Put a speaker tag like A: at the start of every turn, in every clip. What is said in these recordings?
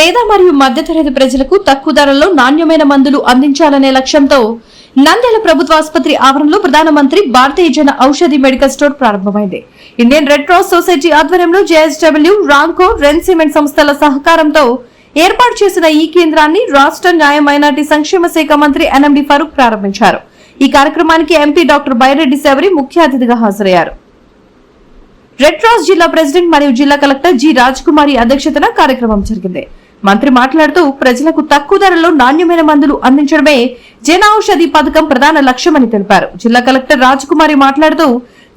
A: పేద మరియు మధ్యతరగతి ప్రజలకు తక్కువ ధరల్లో నాణ్యమైన మందులు అందించాలనే లక్ష్యంతో నంద్యాల ప్రభుత్వ ఆసుపత్రి ఆవరణలో ప్రధానమంత్రి భారతీయ జన ఔషధి మెడికల్ స్టోర్ ప్రారంభమైంది. ఇండియన్ రెడ్ క్రాస్ సొసైటీ ఆధ్వర్యంలో జేఎస్డబ్ల్యూ, రాంకో, రెన్ సిమెంట్ సంస్థల సహకారంతో ఏర్పాటు చేసిన ఈ కేంద్రాన్ని రాష్ట్ర న్యాయ మైనార్టీ సంక్షేమ శాఖ మంత్రి ఎన్ఎండి ఫరూక్ ప్రారంభించారు. ఈ కార్యక్రమానికి ఎంపీ డాక్టర్ బైరెడ్డి శబరి ముఖ్య అతిథిగా హాజరయ్యారు. రెడ్ క్రాస్ జిల్లా ప్రెసిడెంట్ మరియు జిల్లా కలెక్టర్ జి రాజ్కుమారి అధ్యక్షతన కార్యక్రమం జరిగింది. మంత్రి మాట్లాడుతూ ప్రజలకు తక్కువ ధరలో నాణ్యమైన మందులు అందించడమే జన ఔషధి పథకం ప్రధాన లక్ష్యమని తెలిపారు. జిల్లా కలెక్టర్ రాజ్కుమారి మాట్లాడుతూ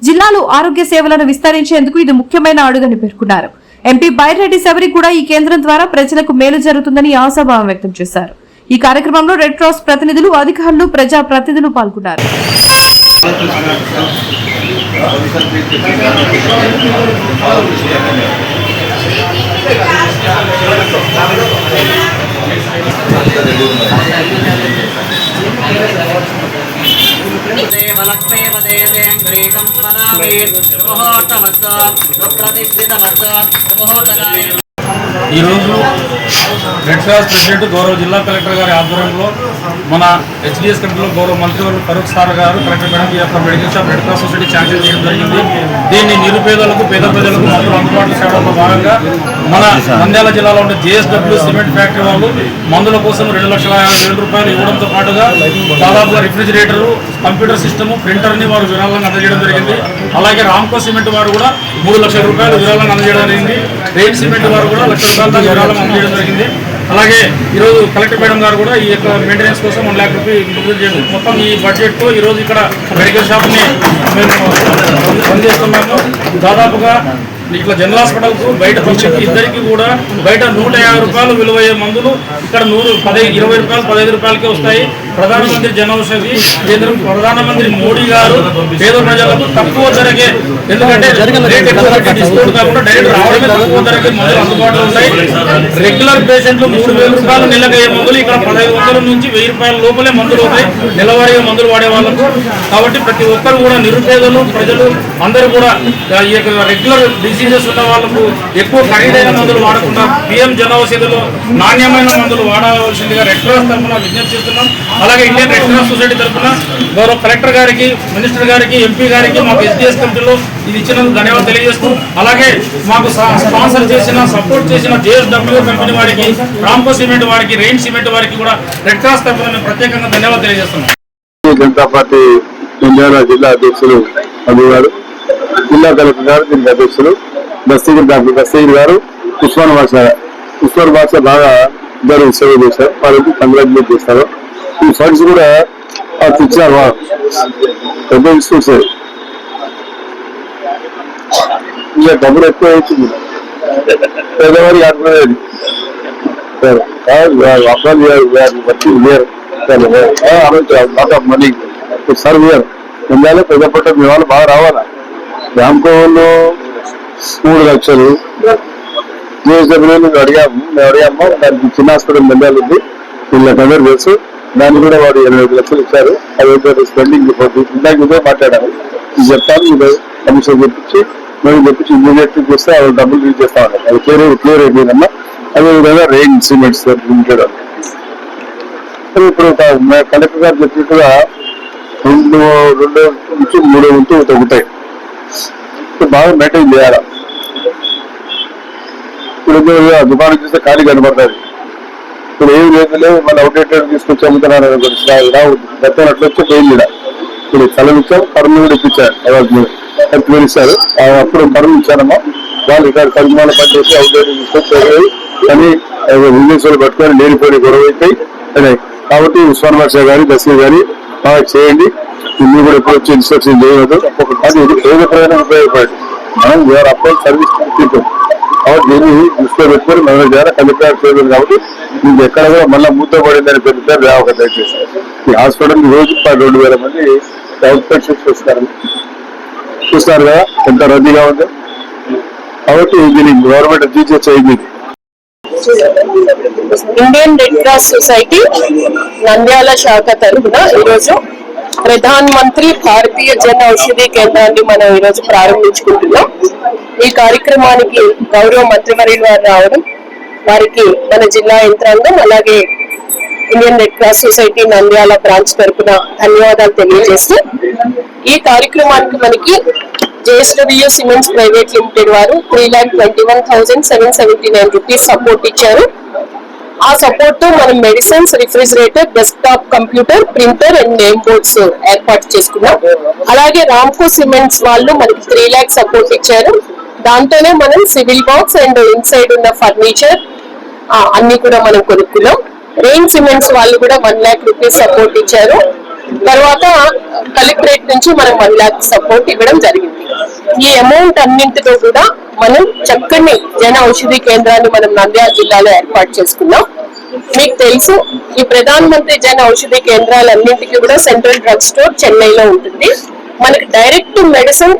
A: జిల్లాలో ఆరోగ్య సేవలను విస్తరించేందుకు ఇది ముఖ్యమైన అడుగని పేర్కొన్నారు. ఎంపీ బైరెడ్డి శబరి కూడా ఈ కేంద్రం ద్వారా ప్రజలకు మేలు జరుగుతుందని ఆశాభావం వ్యక్తం చేశారు. ఈ కార్యక్రమంలో రెడ్ క్రాస్ ప్రతినిధులు, అధికారులు, ప్రజా ప్రతినిధులు పాల్గొన్నారు.
B: ఈరోజు రెడ్ క్రాస్ ప్రెసిడెంట్ గౌరవ జిల్లా కలెక్టర్ గారి ఆధ్వర్యంలో మన హెచ్డిఎస్ కమిటీలో గౌరవ మంత్రివర్యులు ఫరూక్ సార్ గారు కలెక్టర్ మేడం ఈ యొక్క medical shop red cross society sanction చేయడం జరిగింది. దీన్ని నిరుపేదలకు, పేద ప్రజలకు మందులు అందుబాటులో చేయడంలో భాగంగా మన నంద్యాల జిల్లాలో ఉండే జేఎస్డబ్ల్యూ సిమెంట్ ఫ్యాక్టరీ వాళ్ళు మందుల కోసం 2,50,000 రూపాయలు ఇవ్వడంతో పాటుగా దాదాపుగా రిఫ్రిజిరేటర్, కంప్యూటర్ సిస్టమ్, ప్రింటర్ని వారు విరాళంగా అందజేయడం జరిగింది. అలాగే రామ్కో సిమెంట్ వారు కూడా 3 లక్షల రూపాయలు విరాళంగా అందజేయడం జరిగింది. రెయిన్ సిమెంట్ వారు కూడా 1,00,000 రూపాయలు విరాళం అందజేయడం జరిగింది. అలాగే ఈరోజు కలెక్టర్ మేడం గారు కూడా ఈ యొక్క మెయింటెనెన్స్ కోసం 1 లక్ష రూపాయలు ఇంక్లూడ్ చేసి మొత్తం ఈ బడ్జెట్తో ఈరోజు ఇక్కడ మెడికల్ షాప్ని మేము పనిచేస్తున్నాము. దాదాపుగా ఇట్లా జనరల్ హాస్పిటల్కు బయట పబ్లిక్ ఇద్దరికి కూడా బయట 150 రూపాయలు విలువయ్యే మందులు ఇక్కడ 20 రూపాయలు 15 రూపాయలకే వస్తాయి. ప్రధానమంత్రి జన ఔషధి కేంద్రం ప్రధానమంత్రి మోడీ గారు పేద ప్రజలకు తక్కువ ధరకే, ఎందుకంటే డిస్కౌంట్ కాకుండా డైరెక్ట్ రావడమే తక్కువ ధరకే మందులు అందుబాటులో ఉంటాయి. రెగ్యులర్ పేషెంట్లు 3,000 రూపాయలు నెలకయ్యే మందులు ఇక్కడ 1,500 నుంచి 1,000 రూపాయల లోపలే మందులు అవుతాయి నెలవారీగా మందులు వాడే వాళ్ళకు. కాబట్టి ప్రతి ఒక్కరు కూడా నిరుపేదలు, ప్రజలు అందరూ కూడా ఈ యొక్క రెగ్యులర్ డిసీజెస్ ఉన్న వాళ్ళకు ఎక్కువ ఖరీదైన మందులు వాడకుండా పిఎం జన ఔషధిలో నాణ్యమైన మందులు వాడవలసిందిగా రెడ్ క్రాస్ తరఫున విజ్ఞప్తి చేస్తున్నాం. అలాగే ఇండియన్ రెడ్ క్రాస్ సొసైటీ తరఫున గౌరవ కలెక్టర్ గారికి, మినిస్టర్ గారికి, ఎంపీ గారికి, మాకు ఎస్డిఎస్ కమిటీలో ఇది ఇచ్చినందుకు ధన్యవాదాలు తెలియజేస్తూ, అలాగే మాకు స్పాన్సర్ చేసిన, సపోర్ట్ చేసిన జేఎస్డబ్ల్యూ కంపెనీ వారికి, రామ్కో సిమెంట్ వారికి, రెయిన్ సిమెంట్ వారికి కూడా రెడ్ క్రాస్ తరఫున మేము ప్రత్యేకంగా ధన్యవాదాలు తెలియజేస్తున్నాం.
C: జనతా పార్టీ నంద్యాల జిల్లా అధ్యక్షులు అభి గారు, జిల్లా కలెక్టర్ గారు, దీనికి అధ్యక్షులు డాక్టర్ బస్తీర్ గారు, ఉస్మాన్ బాషా బాగా ఇద్దరు సేవ చేశారు. వాళ్ళకి కంగ్రాచులేట్ చేస్తారు. ఈ ఫండ్స్ కూడా ఇచ్చారు, పెద్ద ఇన్స్టిట్యూట్స్ ఇంకా డబ్బులు ఎక్కువ అవుతుంది. పేదవారికి ఆత్మలేదు మనీ సర్వ్ ఇయర్ ఉండాలి. పెద్దపట్ట మీ వాళ్ళు బాగా రావాలా. రామ్కోలో 3 లక్షలు జేఎస్డబ్ల్యూ అడిగాము. దానికి చిన్న హాస్పిటల్ నంద్యాల ఉంది, వీళ్ళకి అందరూ తెలుసు. దాన్ని కూడా వాడు 25 లక్షలు ఇచ్చారు. అది స్పెండింగ్ ఇందాక ఇదే మాట్లాడాము. చెప్తాను, మీరు కమిషన్ చెప్పించి మేము చెప్పించి ఇమీడియట్ చేస్తే వాళ్ళు డబ్బులు రీచ్ చేస్తా ఉంటారు. అది క్లియర్ అయిపోయిందమ్మా. అదేవిధంగా రెయిన్ సిమెంట్స్ లిమిటెడ్ ఇప్పుడు కలెక్టర్ గారు చెప్పినట్టుగా 2 నుంచి 3 వంతు తగ్గుతాయి. బాగా మెయింటైన్ చేయాలి. ఇప్పుడు దుకాణం చూస్తే ఖాళీ కనబడుతుంది. ఇప్పుడు ఏమి లేదు, మళ్ళీ అవుట్డేటెడ్ తీసుకొచ్చి అమ్ముతున్నారు. గతం అట్లా వచ్చి పోయింది. ఇప్పుడు స్థలం ఇచ్చాం, పరులు కూడా ఇప్పించారు, ఇస్తారు. అప్పుడు పరులు ఇచ్చారమ్మా. వాళ్ళు ఇక్కడ పరిమాణ పనిచేసి అవుట్డేటెడ్ తీసుకొచ్చి కానీ విజయసాలు పట్టుకొని లేనిపోయి గొడవ అయిపోయి. కాబట్టి ఉస్మాన్ బాషా గారి, బసీర్ గారి బాగా చేయండి. ఇన్ని కూడా ఎప్పుడు వచ్చి ఇన్స్ట్రక్షన్ చేయవద్దు. కానీ ఇది పేద ప్రయోజనం ఉపయోగపడి మనం వేరే అప్పుడు సర్వీస్ తీసుకుంటాం. కాబట్టి దీన్ని దృష్టిలో పెట్టుకొని మన ద్వారా కలెక్టర్ చేయలేదు. కాబట్టి మీకు ఎక్కడ కూడా మళ్ళీ మూతపడిందని పెరుగుతారు. ఒక దయచేసి ఈ హాస్పిటల్ రోజు 2,000 మంది అవుట్ పేషెంట్స్ చూస్తారు కదా ఎంత రద్దీగా ఉంది. కాబట్టి దీన్ని గవర్నమెంట్ టీచర్స్ అయింది.
D: Indian red cross society Nandyal శాఖ తరఫున ఈరోజు ప్రధాన మంత్రి భారతీయ జన ఔషధి కేంద్రాన్ని మనం ఈరోజు ప్రారంభించుకుంటున్నాం. ఈ కార్యక్రమానికి గౌరవ మంత్రివర్యులు వారు రావడం, వారికి మన జిల్లా యంత్రాంగం అలాగే Indian red cross society Nandyal branch తరపున ధన్యవాదాలు తెలియజేస్తూ ఈ కార్యక్రమానికి మనకి JSW సిమెంట్స్ ప్రైవేట్ లిమిటెడ్ వారు 3,21,779 రూపీస్ సపోర్ట్ ఇచ్చారు. ఆ సపోర్ట్ తో మనం medicines, refrigerator, desktop computer, printer and name boards ఏర్పాటు చేసుకున్నాం. అలాగే రామ్కో సిమెంట్స్ వాళ్ళు మనకి 3 lakhs సపోర్ట్ ఇచ్చారు. దాంతోనే మనం సివిల్ బాక్స్ అండ్ ఇన్సైడ్ ఉన్న ఫర్నిచర్ అన్ని కూడా మనం కొనుక్కున్నాం. రెయిన్ సిమెంట్స్ వాళ్ళు కూడా 1 lakh రూపీస్ సపోర్ట్ ఇచ్చారు. తర్వాత కలెక్టరేట్ నుంచి మనం 1 lakh సపోర్ట్ ఇవ్వడం జరిగింది. ఈ అమౌంట్ అన్నింటితో కూడా మనం చక్కని జన ఔషధి కేంద్రాన్ని మనం నంద్యాల జిల్లాలో ఏర్పాటు చేసుకున్నాం. మీకు తెలుసు, ఈ ప్రధాన మంత్రి జన ఔషధి కేంద్రాలన్నింటికి కూడా సెంట్రల్ డ్రగ్ స్టోర్ చెన్నైలో ఉంటుంది. మనకి డైరెక్ట్ మెడిసిన్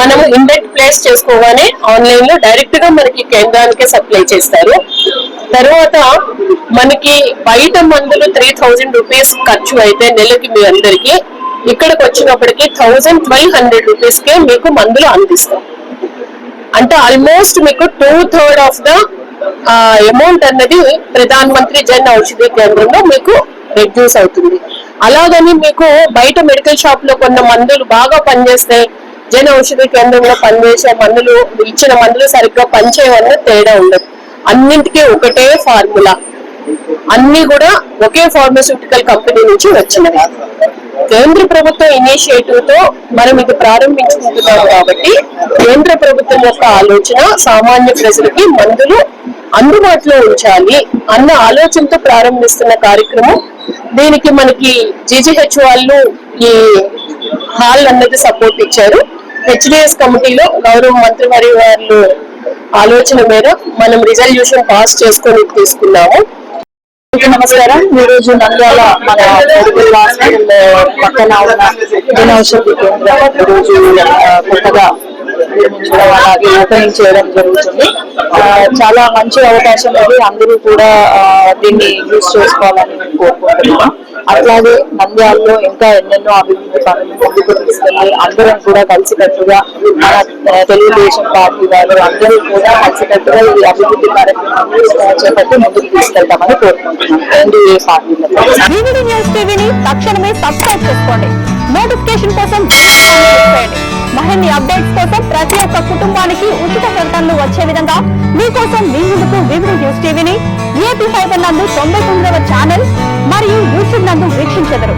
D: మనం ఇండెక్ట్ ప్లేస్ చేసుకోగానే ఆన్లైన్ లో డైరెక్ట్ గా మనకి కేంద్రానికే సప్లై చేస్తారు. తర్వాత మనకి బయట మందులు 3,000 రూపీస్ ఖర్చు అయితే నెలకి మీ అందరికి, ఇక్కడికి వచ్చినప్పటికీ 1,200 రూపీస్ కే మీకు మందులు అందిస్తాం. అంటే ఆల్మోస్ట్ మీకు 2/3 ఆఫ్ ద అమౌంట్ అన్నది ప్రధాన మంత్రి జన్ ఔషధి కేంద్రంలో మీకు రెడ్యూస్ అవుతుంది. అలాగని మీకు బయట మెడికల్ షాప్ లో కొన్న మందులు బాగా పనిచేస్తే జన ఔషధి కేంద్రంలో పనిచేసే మందులు, ఇచ్చిన మందులు సరిగ్గా పనిచేయవన్న తేడా ఉండదు. అన్నింటికీ ఒకటే ఫార్ములా, అన్ని కూడా ఒకే ఫార్మాస్యూటికల్ కంపెనీ నుంచి వచ్చినవి. కేంద్ర ప్రభుత్వం ఇనిషియేటివ్ తో మనం ఇది ప్రారంభించుకుంటున్నాం కాబట్టి కేంద్ర ప్రభుత్వం యొక్క ఆలోచన సామాన్య ప్రజలకి మందులు అందుబాటులో ఉంచాలి అన్న ఆలోచనతో ప్రారంభిస్తున్న కార్యక్రమం. దీనికి మనకి GGH వాళ్ళు ఈ హాల్ అన్నది సపోర్ట్ ఇచ్చారు. HDS కమిటీలో గౌరవ మంత్రి వారి ఆలోచన మేర మనం రిజల్యూషన్ పాస్ చేసుకొని తీసుకున్నాము.
E: నమస్కారం. ఈ రోజు నంద్యాల మన మెడికల్ హాస్పిటల్ పక్కన ఉన్న జన ఔషధి కేంద్రం ఈ రోజు కొత్తగా నిర్మించడం అలాగే ఓపెనింగ్ చేయడం జరుగుతుంది. చాలా మంచి అవకాశం అది, అందరూ కూడా దీన్ని యూజ్ చేసుకోవాలని కోరుకుంటున్నాం. అట్లాగే నంద్యాలలో ఇంకా ఎన్నెన్నో అభివృద్ధి పనులు ముందుకు తీసుకెళ్ళి అందరం కూడా కలిసికట్టుగా మన తెలుగుదేశం పార్టీ వారు అందరూ కూడా కలిసికట్టుగా ఈ అభివృద్ధి కార్యక్రమాన్ని చేపట్టి ముందుకు తీసుకెళ్తామని కోరుకుంటున్నాం. NDA పార్టీలో
F: DVD న్యూస్ టీవీని తక్షణమే సబ్స్క్రైబ్ చేసుకోండి. నోటిఫికేషన్ కోసం బెల్ ఐకాన్ క్లిక్ చేయండి. మరిన్ని అప్డేట్స్ కోసం ప్రతి ఒక్క కుటుంబానికి ఉచిత ప్రకటనలు వచ్చే విధంగా మీకోసం మీ ముందుకు DVD న్యూస్ టీవీని AP ఫైబర్ నందు 99వ ఛానల్ మరియు యూట్యూబ్ నందు వీక్షించెదరు.